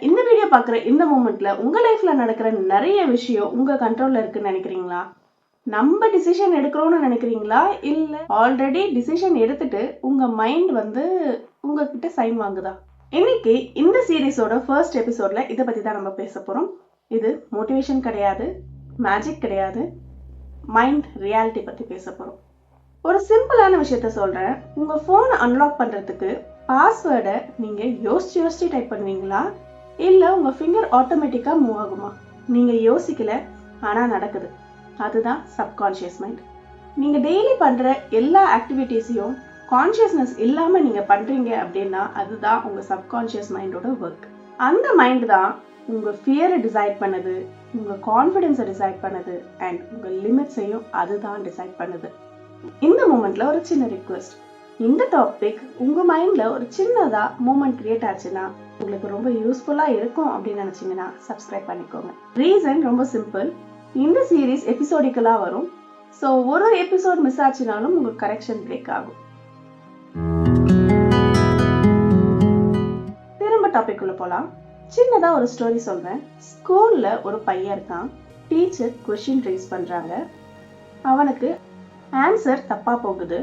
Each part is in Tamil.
இந்த வீடியோ பார்க்குற இந்த மூமெண்ட்ல உங்க லைஃப்ல நடக்கிற நிறைய விஷயம் உங்க கண்ட்ரோல்ல இருக்குன்னு நினைக்கிறீங்களா? நம்ம டிசிஷன் எடுக்கிறோம்னு நினைக்கிறீங்களா? இல்ல ஆல்ரெடி டிசிஷன் எடுத்துட்டு உங்க மைண்ட் உங்ககிட்ட சைன் வாங்குதா? இன்னைக்கு இந்த சீரீஸோட ஃபர்ஸ்ட் எபிசோட்ல இதை பத்தி தான் நம்ம பேச போறோம். இது மோட்டிவேஷன் கிடையாது, மேஜிக் கிடையாது, மைண்ட் ரியாலிட்டி பத்தி பேச போறோம். ஒரு சிம்பிளான விஷயத்த சொல்றேன். உங்க போனை அன்லாக் பண்றதுக்கு பாஸ்வேர்டை நீங்க யோசிச்சு டைப் பண்ணுவீங்களா, இல்ல உங்க ஃபிங்கர் ஆட்டோமேட்டிக்கா மூவ் ஆகுமா? நீங்க யோசிக்கல, ஆனா நடக்குது. அதுதான் சப்கான்ஷியஸ் மைண்ட். நீங்க டெய்லி பண்ற எல்லா ஆக்டிவிட்டிஸையும் கான்ஷியஸ்னஸ் இல்லாம நீங்க பண்றீங்க அப்படின்னா அதுதான் உங்க சப்கான்ஷியஸ் மைண்டோட ஒர்க். அந்த மைண்ட் தான் உங்க ஃபியரை டிசைட் பண்ணுது, உங்க கான்ஃபிடன்ஸை டிசைட் பண்ணுது, அண்ட் உங்க லிமிட்ஸையும் அதுதான் டிசைட் பண்ணுது. இந்த மூமெண்ட்ல ஒரு சின்ன ரிக்வெஸ்ட். இந்த டாபிக் உங்க மைண்ட்ல ஒரு சின்னதா மூமெண்ட் கிரியேட் ஆச்சுன்னா உங்களுக்கு ரொம்ப யூஸ்ஃபுல்லா இருக்கும் அப்படின்னு நினைச்சீங்கன்னா சப்ஸ்கிரைப் பண்ணிக்கோங்க. ரீசன் ரொம்ப சிம்பிள். இந்த சீரீஸ் எபிசோடிக்கலா வரும். ஸோ ஒரு எபிசோட் மிஸ் ஆச்சுனாலும் உங்களுக்கு கரெக்ஷன் பிரேக் ஆகும். திரும்ப டாபிக் உள்ள போலாம். சின்னதா ஒரு ஸ்டோரி சொல்றேன். ஸ்கூல்ல ஒரு பையன் இருக்கான். டீச்சர் கொஸ்டின் ரைஸ் பண்றாங்க. அவனுக்கு ஆன்சர் தப்பா போகுது.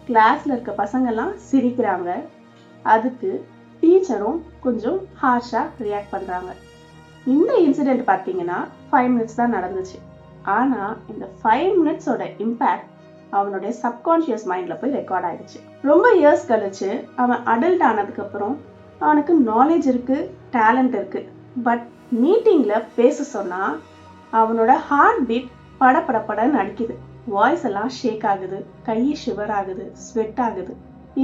கிளாஸ்ல இருக்க பசங்கெல்லாம் சிரிக்கிறாங்க. அதுக்கு டீச்சரும் கொஞ்சம் ஹார்ஷா ரியாக்ட் பண்றாங்க. இந்த இன்சிடென்ட் பார்த்தீங்கன்னா 5 minutes தான் நடந்துச்சு. ஆனா இந்த 5 minutesோட இம்பாக்ட் அவனுடைய சப்கான்ஷியஸ் மைண்ட்ல போய் ரெக்கார்ட் ஆயிடுச்சு. ரொம்ப இயர்ஸ் கழிச்சு அவன் அடல்ட் ஆனதுக்கு அப்புறம் அவனுக்கு நாலேஜ் இருக்கு, டேலண்ட் இருக்கு. பட் மீட்டிங்ல பேச சொன்னா அவனோட ஹார்ட் பீட் படபடன்னு அடிக்குது. வாய்ஸ் எல்லாம் ஷேக் ஆகுது, கை ஷிவர் ஆகுது, ஸ்வெட் ஆகுது.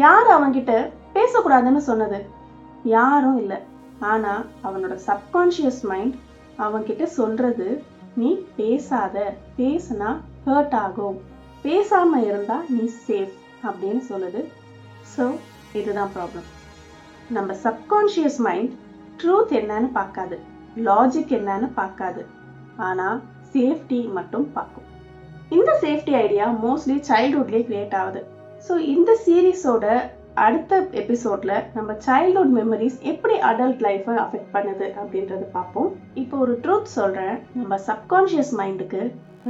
யார் அவன்கிட்ட பேசக்கூடாதுன்னு சொன்னது? யாரும் இல்லை. ஆனா அவனோட சப்கான்ஷியஸ் மைண்ட் அவன்கிட்ட சொல்றது, நீ பேசாத, பேசுனா ஹர்ட் ஆகும், பேசாம இருந்தா நீ சேஃப் அப்படின்னு சொல்லுது. ஸோ இதுதான் ப்ராப்ளம். நம்ம சப்கான்ஷியஸ் மைண்ட் ட்ரூத் என்னன்னு பார்க்காது, லாஜிக் என்னன்னு பார்க்காது, ஆனா சேஃப்டி மட்டும் பார்க்கும். இந்த சேஃப்டி ஐடியா மோஸ்ட்லி சைல்ட்ஹுட்லேயே கிரியேட் ஆகுது. ஸோ இந்த சீரீஸோட அடுத்த எபிசோட்ல நம்ம சைல்ட்ஹுட் மெமரிஸ் எப்படி அடல்ட் லைஃபை அஃபெக்ட் பண்ணுது அப்படின்றது பார்ப்போம். இப்போ ஒரு ட்ரூத் சொல்றேன். நம்ம சப்கான்ஷியஸ் மைண்டுக்கு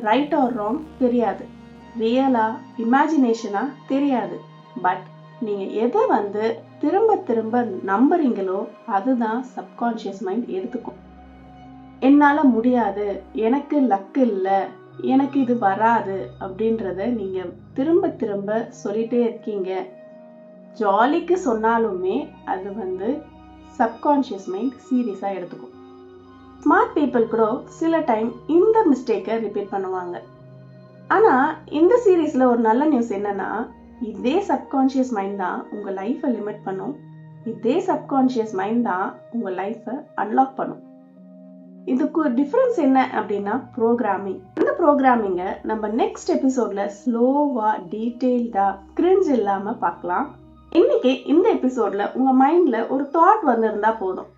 ரைட் ஆர் ராங் தெரியாது, ரியலா இமேஜினேஷனா தெரியாது. பட் நீங்க எதை திரும்ப திரும்ப நம்புறீங்களோ அதுதான் சப்கான்ஷியஸ் மைண்ட் எடுத்துக்கும். என்னால முடியாது, எனக்கு லக் இல்லை, எனக்கு இது வராது அப்படின்றத நீங்க திரும்ப திரும்ப சொல்லிட்டே இருக்கீங்க. ஜாலிக்கு சொன்னாலுமே அது சப்கான்ஷியஸ் மைண்ட் சீரியஸா எடுத்துக்கும். ஸ்மார்ட் பீப்புள் கூட சில டைம் இந்த மிஸ்டேக்கை ரிப்பீட் பண்ணுவாங்க. ஆனா இந்த சீரீஸ்ல ஒரு நல்ல நியூஸ் என்னன்னா, இதே சப்கான்ஷியஸ் மைண்ட் தான் உங்க லைஃபை லிமிட் பண்ணும். இதே சப்கான்ஷியஸ் மைண்ட் தான் உங்க லைஃபை அன்லாக் பண்ணும். இதுக்கு டிஃபரன்ஸ் என்ன அப்படின்னா ப்ரோக்ராமிங். இந்த ப்ரோக்ராமிங்கை நம்ம நெக்ஸ்ட் எபிசோட்ல ஸ்லோவா டீட்டெயில்டா கிரிஞ்ச் இல்லாம பார்க்கலாம். இன்னைக்கு இந்த எபிசோட்ல உங்க மைண்ட்ல ஒரு தாட் வந்திருந்தா போதும்,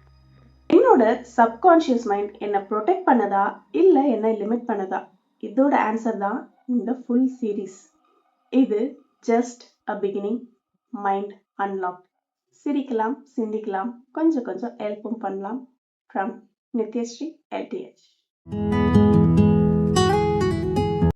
என்னோட சப்கான்ஷியஸ் மைண்ட் என்ன ப்ரொடெக்ட் பண்ணதா இல்ல என்ன லிமிட் பண்ணதா? இதோட ஆன்சர் தான் இந்த ஃபுல் சீரீஸ். இது just a beginning. Mind unlock. சிரிக்கலாம், சிந்திக்கலாம், கொஞ்சம் கொஞ்சம் ஹெல்ப்பும் பண்ணலாம். From Nithyasri LTH.